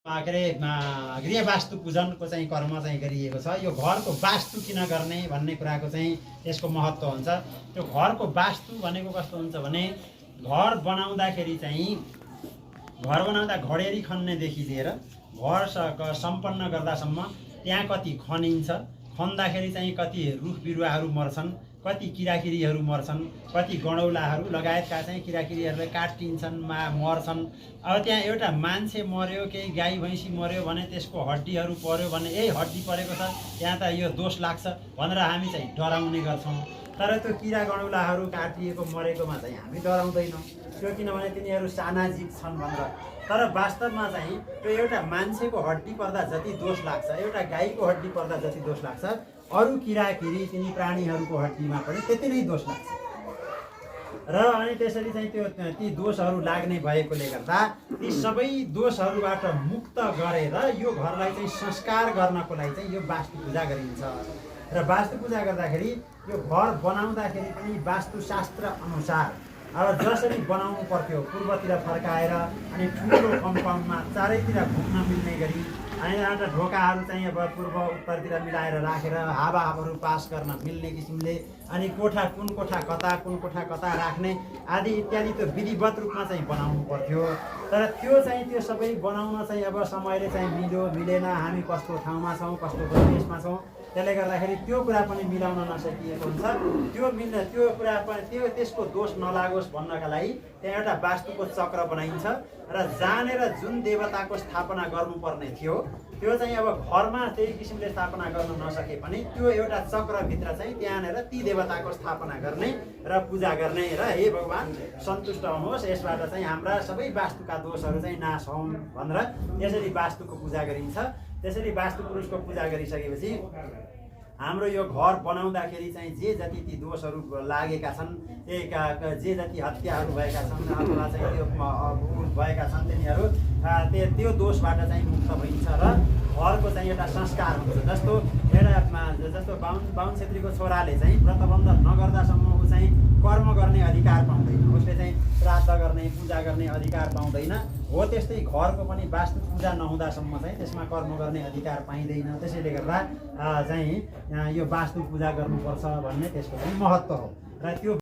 के अरे गृह वास्तु पूजनको चाहिँ कर्म चाहिँ गरिएको छ। यो घरको वास्तु किन गर्ने भन्ने कुराको चाहिँ यसको महत्त्व हुन्छ। त्यो घरको वास्तु भनेको कस्तो हुन्छ भने घर बनाउँदाखेरि चाहिँ घर बनाउँदा घडेरी खन्नेदेखि लिएर घर सम्पन्न गर्दासम्म त्यहाँ कति खनिन्छ, खन्दाखेरि चाहिँ कति रुख बिरुवाहरू मर्छन्, कति किराकिरीहरू मर्छन्, कति गणौलाहरू लगायतका चाहिँ किराकिरीहरूले काटिन्छन्, मर्छन्। अब त्यहाँ एउटा मान्छे मर्यो, केही गाई भैँसी मर्यो भने त्यसको हड्डीहरू पर्यो भने ए हड्डी परेको छ त्यहाँ त यो दोष लाग्छ भनेर हामी चाहिँ डराउने गर्छौँ। तर त्यो किरा गणौलाहरू काटिएको मरेकोमा चाहिँ हामी डराउँदैनौँ, त्यो किनभने तिनीहरू सामाजिक छन् भनेर। तर वास्तवमा चाहिँ त्यो एउटा मान्छेको हड्डी पर्दा जति दोष लाग्छ, एउटा गाईको हड्डी पर्दा जति दोष लाग्छ, अरू किराकिरी तिनी प्राणीहरूको हड्डीमा पनि त्यति नै दोष लाग्छ। र अनि त्यसरी चाहिँ ती दोषहरू लाग्ने भएकोले गर्दा ती सबै दोषहरूबाट मुक्त गरेर यो घरलाई चाहिँ संस्कार गर्नको लागि चाहिँ यो वास्तु पूजा गरिन्छ। र वास्तु पूजा गर्दाखेरि यो घर बनाउँदाखेरि पनि वास्तुशास्त्र अनुसार अब जसरी बनाउनु पर्थ्यो पूर्वतिर फर्काएर अनि ठुलो कम्पाउन्डमा चारैतिर घुम्न मिल्ने गरी अनि एउटा ढोकाहरू चाहिँ अब पूर्व उत्तरतिर मिलाएर राखेर हावाहरू पास गर्न मिल्ने किसिमले अनि कोठा कुन कोठा कता राख्ने आदि इत्यादि त्यो विधिवत रूपमा चाहिँ बनाउनु पर्थ्यो। तर त्यो सबै बनाउन चाहिँ अब समयले चाहिँ मिल्यो मिलेन, हामी कस्तो ठाउँमा छौँ, कस्तो परिवेशमा छौँ, त्यसले गर्दाखेरि त्यो कुरा पनि मिलाउन नसकिएको हुन्छ। त्यो कुरा पनि त्यसको दोष नलागोस् भन्नका लागि त्यहाँ एउटा वास्तुको चक्र बनाइन्छ र जहाँनिर जुन देवताको स्थापना गर्नुपर्ने थियो त्यो चाहिँ अब घरमा त्यही किसिमले स्थापना गर्न नसके पनि त्यो एउटा चक्रभित्र चाहिँ त्यहाँनिर ती देवताको स्थापना गर्ने र पूजा गर्ने र हे भगवान् सन्तुष्ट हुनुहोस्, यसबाट चाहिँ हाम्रा सबै वास्तुका दोषहरू चाहिँ नाश हुन् भनेर यसरी वास्तुको पूजा गरिन्छ। त्यसरी वास्तु पुरुषको पूजा गरिसकेपछि हाम्रो यो घर बनाउँदाखेरि चाहिँ जे जति ती दोषहरू लागेका छन्, जे जति हत्याहरू भएका छन् अथवा चाहिँ त्यो भएका छन् तिनीहरू त्यो दोषबाट चाहिँ मुक्त भइन्छ र घरको चाहिँ एउटा संस्कार हुन्छ। जस्तो बाहुन छेत्रीको छोराले चाहिँ व्रतबन्ध नगर्दासम्म ऊ चाहिँ कर्म गर्ने अधिकार पाउँदैन, उसले चाहिँ श्राद्ध गर्ने पूजा गर्ने अधिकार पाउँदैन। हो त्यस्तै घरको पनि वास्तु पूजा नहुँदासम्म चाहिँ त्यसमा कर्म गर्ने अधिकार पाइँदैन। त्यसैले गर्दा चाहिँ यो वास्तु पूजा गर्नुपर्छ भन्ने त्यसको चाहिँ महत्त्व हो। र त्यो